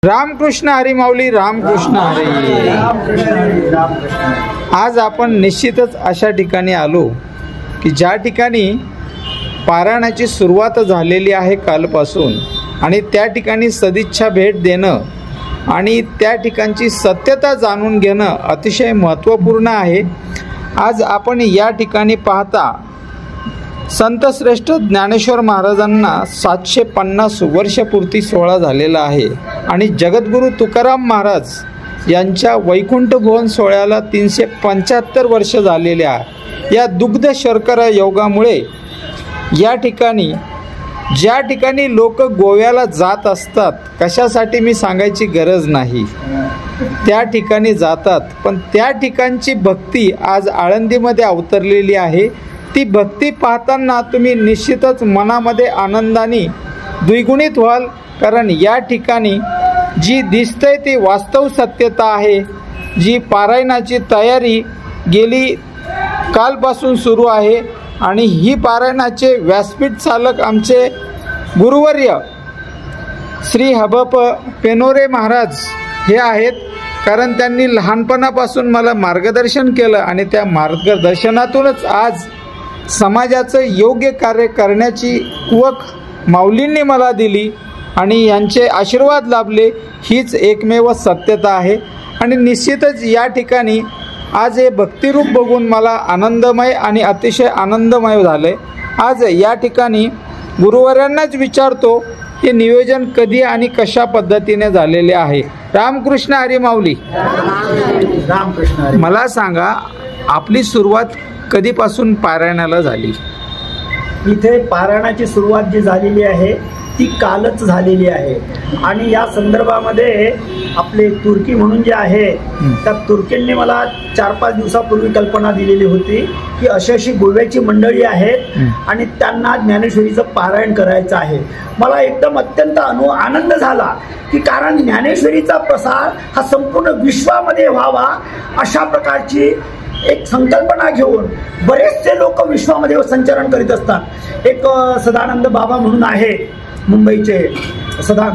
रामकृष्ण हरी माऊली, रामकृष्ण हरी. आज आपण निश्चितच अशा ठिकाणी आलो की ज्या ठिकाणी पारायणाची सुरुवात झालेली आहे कालपासून, आणि त्या ठिकाणी सदिच्छा भेट देणं आणि त्या ठिकाणची सत्यता जाणून घेणं अतिशय महत्त्वपूर्ण आहे. आज आपण या ठिकाणी पाहता संतश्रेष्ठ ज्ञानेश्वर महाराजांना 750 वर्षपूर्ती सोहळा झालेला आहे आणि जगद्गुरू तुकाराम महाराज यांच्या वैकुंठ भवन सोहळ्याला 375 वर्ष झालेले आहे. या दुग्ध शर्करा योगामुळे या ठिकाणी ज्या ठिकाणी लोक गोव्याला जात असतात, कशासाठी मी सांगायची गरज नाही, त्या ठिकाणी जातात, पण त्या ठिकाणची भक्ती आज आळंदीमध्ये अवतरलेली आहे. ती भक्ती पाहताना तुम्ही निश्चितच मनामध्ये आनंदाने द्विगुणित व्हाल, कारण या ठिकाणी जी दिसते ती वास्तव सत्यता आहे. जी पारायणाची तयारी गेली कालपासून सुरू आहे आणि ही पारायणाचे व्यासपीठ चालक आमचे गुरुवर्य श्री हबप पेनोरे महाराज हे आहेत, कारण त्यांनी लहानपणापासून मला मार्गदर्शन केलं आणि त्या मार्गदर्शनातूनच आज समाजाचं योग्य कार्य करण्याची कुवक माऊलींनी मला दिली आणि यांचे आशीर्वाद लाभले. हीच एकमेव सत्यता आहे आणि निश्चितच या ठिकाणी आज हे भक्तिरूप बघून मला आनंदमय आणि अतिशय आनंदमय झाले. आज या ठिकाणी गुरुवर्यांनाच विचारतो हे नियोजन कधी आणि कशा पद्धतीने झालेले आहे. रामकृष्ण हरी माऊली. रामकृष्ण हरी. मला सांगा, आपली सुरुवात कधीपासून पारायणाला झाली? इथे पारायणाची सुरुवात जी झालेली आहे ती कालच झालेली आहे आणि या संदर्भामध्ये आपले तुर्की म्हणून जे आहे त्या तुर्कींनी मला 4-5 दिवसापूर्वी कल्पना दिलेली होती की अशी गोव्याची मंडळी आहेत आणि त्यांना ज्ञानेश्वरीचं पारायण करायचं आहे. मला एकदम अत्यंत आनंद झाला की कारण ज्ञानेश्वरीचा प्रसार हा संपूर्ण विश्वामध्ये व्हावा अशा प्रकारची एक संकल्पना घेऊन बरेचसे लोक विश्वामध्ये संचरण करीत असतात. एक सदानंद बाबा म्हणून आहे मुंबईचे,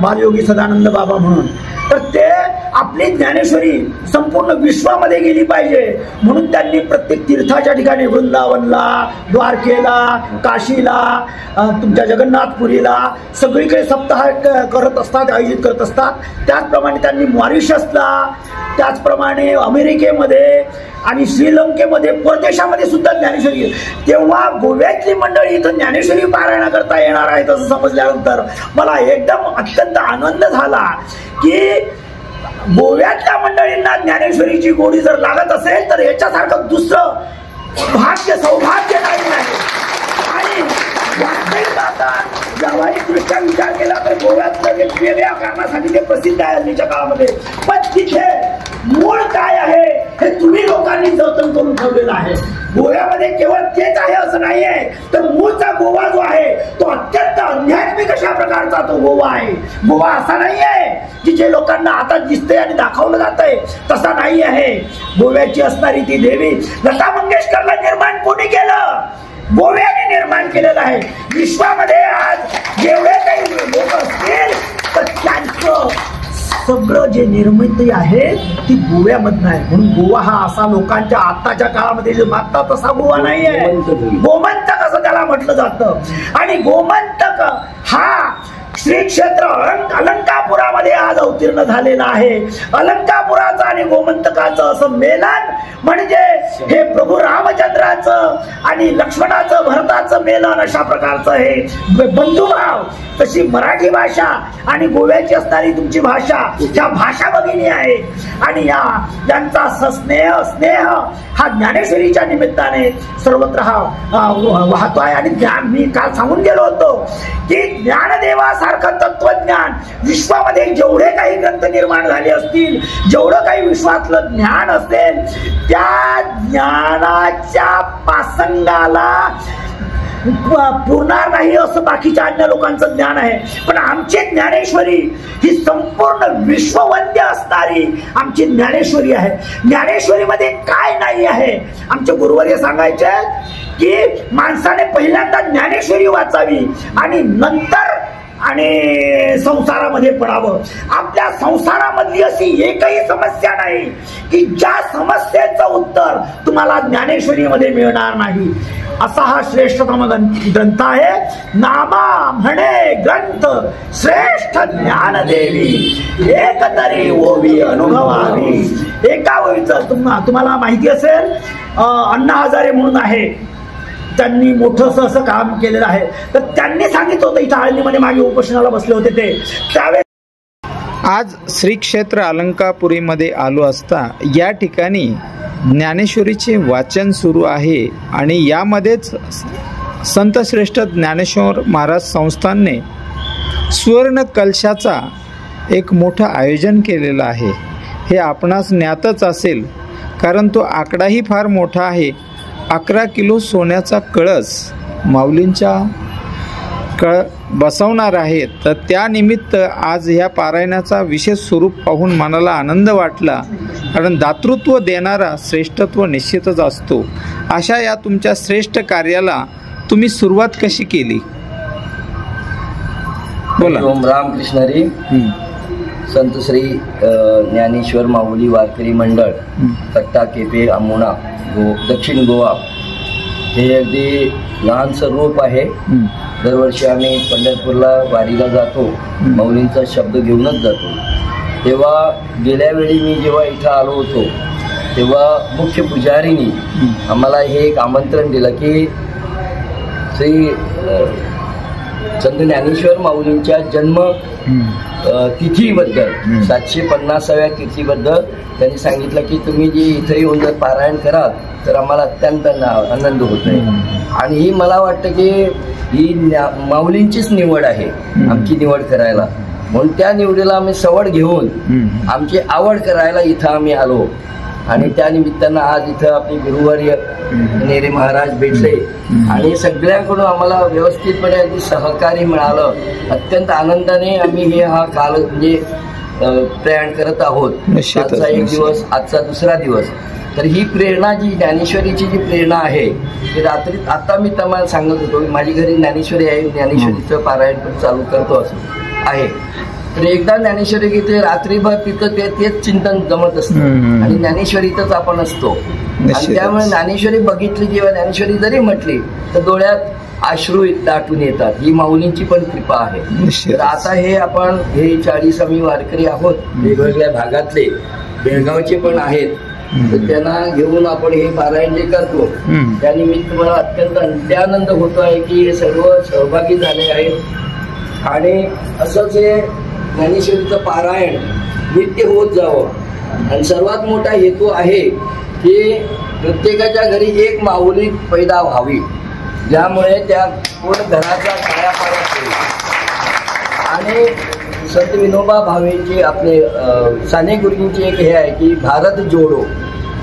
बालयोगी सदानंद बाबा म्हणून, तर ते आपली ज्ञानेश्वरी संपूर्ण विश्वामध्ये गेली पाहिजे म्हणून त्यांनी प्रत्येक तीर्थाच्या ठिकाणी वृंदावनला, द्वारकेला, काशीला, तुमच्या जगन्नाथपुरीला सगळीकडे सप्ताह करत असतात, आयोजित करत असतात. त्याचप्रमाणे त्यांनी मॉरिशसला, त्याचप्रमाणे अमेरिकेमध्ये आणि श्रीलंकेमध्ये, परदेशामध्ये सुद्धा ज्ञानेश्वरी. तेव्हा गोव्यातली मंडळी इथं ज्ञानेश्वरी पारायण करता येणार आहे असं समजल्यानंतर मला एकदम अत्यंत आनंद झाला की गोव्यातल्या मंडळींना ज्ञानेश्वरीची गोडी जर लागत असेल तर याच्यासारखं दुसरं भाग्य, सौभाग्य नाही आहे. आणि व्यावहारिक दृष्ट्या विचार केला तर गोव्यातलं वेगवेगळ्या कारणासाठी ते प्रसिद्ध आहे हल्लीच्या काळामध्ये, पण तिथे मूळ काय आहे हे तुम्ही लोकांनी जतन करून ठेवलेलं आहे. गोव्यामध्ये केवळ तेच आहे असं नाही आहे, तर मूळचा गोवा जो आहे तो अत्यंत आध्यात्मिक अशा प्रकारचा तो गोवा आहे. गोवा असा नाही आहे की जे लोकांना आता दिसतंय आणि दाखवलं जातंय, तसा नाही आहे. गोव्याची असणारी ती देवी लता मंगेशकरला निर्माण कोणी केलं? गोव्याने निर्माण केलेलं आहे. विश्वामध्ये आज जेवढे काही लोक असतील तर त्यांचं सगळं जे निर्मिती आहे ती गोव्यामधनं आहे. म्हणून गोवा हा असा लोकांच्या आताच्या काळामध्ये जे मागतात तसा गोवा नाही आहे. गोमंतक असं त्याला म्हटलं जातं आणि गोमंतक हा श्री क्षेत्र अलंकापुरामध्ये आज अवतीर्ण झालेला आहे. अलंकापुराचं आणि गोमंतकाचं असं मेलन म्हणजे हे प्रभू रामचंद्राचं आणि लक्ष्मणाचं, भरताचं मेलन अशा प्रकारचं हे बंधुभाव. तशी मराठी भाषा आणि गोव्याची असणारी तुमची भाषा ह्या भाषा भगिनी आहे आणि यांचा स्नेह हा ज्ञानेश्वरीच्या निमित्ताने सर्वत्र हा वाहतो आहे. आणि मी काल सांगून गेलो होतो की ज्ञानदेवासारखं तत्वज्ञान विश्वामध्ये जेवढे काही ग्रंथ निर्माण झाले असतील, जेवढं काही विश्वातलं ज्ञान असेल, त्या ज्ञानाच्या पासंगाला पुरणार नाही असं बाकीच्या अन्य लोकांचं ज्ञान आहे. पण आमची ज्ञानेश्वरी ही संपूर्ण विश्ववंद्य असणारी आमची ज्ञानेश्वरी आहे. ज्ञानेश्वरीमध्ये काय नाही आहे? आमचे गुरुवर्य सांगायचे की माणसाने पहिल्यांदा ज्ञानेश्वरी वाचावी आणि नंतर आणि संसारामध्ये पडावं. आपल्या संसारामधली अशी एकही समस्या नाही की ज्या समस्येचं उत्तर तुम्हाला ज्ञानेश्वरीमध्ये मिळणार नाही. असा हा श्रेष्ठतम ग्रंथ आहे. नामा म्हणे ग्रंथ श्रेष्ठ ज्ञानदेवी, एक तरी ओवी अनुभवावी. एका ओळीचं तुम्हाला माहिती असेल, अण्णा हजारे म्हणून आहे, त्यांनी मोठंसं असं काम केलेलं आहे. तर त्यांनी सांगितलं होतं, इथं आळंदीमध्ये मागे उपोषणाला बसले होते ते, त्यावेळेस आज श्री क्षेत्र अलंकापुरीमध्ये आलो असता या ठिकाणी ज्ञानेश्वरीचे वाचन सुरू आहे आणि यामध्येच संतश्रेष्ठ ज्ञानेश्वर महाराज संस्थानने सुवर्ण कलशाचा एक मोठं आयोजन केलेलं आहे. हे आपणास ज्ञातच असेल, कारण तो आकडाही फार मोठा आहे. 11 किलो सोन्याचा कळस माऊलींच्या बसवणार आहे. तर त्यानिमित्त आज ह्या पारायणाचा विशेष स्वरूप पाहून मनाला आनंद वाटला, कारण दातृत्व देणारा श्रेष्ठत्व निश्चितच असतो. अशा या तुमच्या श्रेष्ठ कार्याला तुम्ही सुरुवात कशी केली? बोला. ओम रामकृष्ण हरी. संत श्री ज्ञानेश्वर माऊली वारकरी मंडळ कट्टा केपे अमोणा दक्षिण गोवा हे अगदी लहानसं रूप आहे. दरवर्षी आम्ही पंढरपूरला वारीला जातो, माऊलींचा शब्द घेऊनच जातो. तेव्हा गेल्या वेळी मी जेव्हा इथं आलो होतो तेव्हा मुख्य पुजारीनी आम्हाला हे एक आमंत्रण दिलं की श्री संत ज्ञानेश्वर माऊलींच्या जन्म तिथीबद्दल 750व्या तिथीबद्दल त्यांनी सांगितलं की तुम्ही जे इथे येऊन जर पारायण कराल तर आम्हाला अत्यंत आनंद होतोय. आणि ही मला वाटतं की ही माऊलींचीच निवड आहे, आमची निवड करायला. म्हणून त्या निवडीला आम्ही सवड घेऊन आमची आवड करायला इथं आम्ही आलो. आणि त्या निमित्तानं आज इथं आपले गुरुवर्य नेरे महाराज भेटले आणि सगळ्यांकडून आम्हाला व्यवस्थितपणे अगदी सहकार्य मिळालं. अत्यंत आनंदाने आम्ही हा काल म्हणजे प्रयाण करत आहोत. आजचा एक दिवस, आजचा दुसरा दिवस. तर ही प्रेरणा जी ज्ञानेश्वरीची जी प्रेरणा आहे ती रात्री आता मी तुम्हाला सांगत होतो, माझी घरी ज्ञानेश्वरी आहे, ज्ञानेश्वरीचं पारायण पण चालू करतो असं आहे. तर एकदा ज्ञानेश्वरी गीते रात्रीभर तिथं तेच चिंतन जमत असतं आणि ज्ञानेश्वरीतच आपण असतो. आणि त्यामुळे ज्ञानेश्वरी बघितली किंवा ज्ञानेश्वरी जरी म्हटली तर डोळ्यात अश्रू दाटून येतात. ही माऊलींची पण कृपा आहे. तर आता हे आपण हे 40 वारकरी आहोत, वेगवेगळ्या भागातले, बेळगावचे पण आहेत. तर त्यांना घेऊन आपण हे पारायण जे करतो त्यानिमित्त मला अत्यंत अत्यानंद होतो आहे की हे सर्व सहभागी झाले आहेत. आणि असंच हे ज्ञानेश्वरीचं पारायण नित्य होत जावं. आणि सर्वात मोठा हेतू आहे की प्रत्येकाच्या घरी एक माऊली पैदा व्हावी, ज्यामुळे त्या पूर्ण घराचा कायापालट होईल. आणि संत विनोबा भावेची आपले साने गुरुजींची एक हे आहे की भारत जोडो.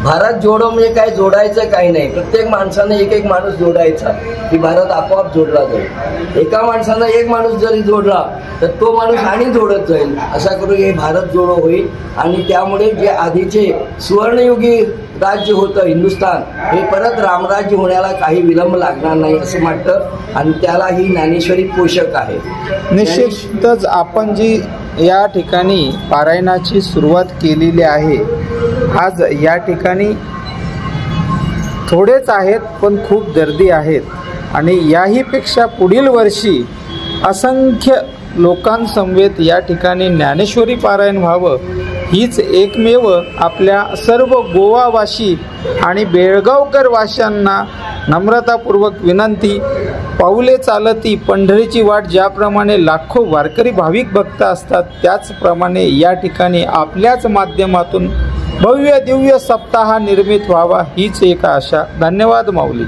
भारत जोडो म्हणजे काय, जोडायचं काही नाही. प्रत्येक माणसानं एक माणूस जोडायचा की भारत आपोआप जोडला जाईल. एका माणसानं एक माणूस जरी जोडला तर तो माणूस आणि जोडत जाईल. असा करून हे भारत जोडो होईल. आणि त्यामुळे जे आधीचे सुवर्णयुगी राज्य होतं हिंदुस्थान, हे परत रामराज्य होण्याला काही विलंब लागणार नाही असं वाटतं. आणि त्याला ही ज्ञानेश्वरी पोषक आहे. निश्चितच आपण जी या ठिकाणी पारायणाची सुरुवात केलेली आहे, आज या ठिकाणी थोडेच आहेत पण खूप गर्दी आहेत. आणि याहीपेक्षा पुढील वर्षी असंख्य लोकांसमवेत या ठिकाणी ज्ञानेश्वरी पारायण व्हावं, हीच एकमेव आपल्या सर्व गोवावासी आणि बेळगावकर वाशांना नम्रतापूर्वक विनंती. पाऊले चालती पंढरीची वाट, ज्याप्रमाणे लाखो वारकरी भाविक भक्त असतात त्याचप्रमाणे या ठिकाणी आपल्याच माध्यमातून भव्य दिव्य सप्ताह निर्मित व्हावा, हीच एक आशा. धन्यवाद माऊली.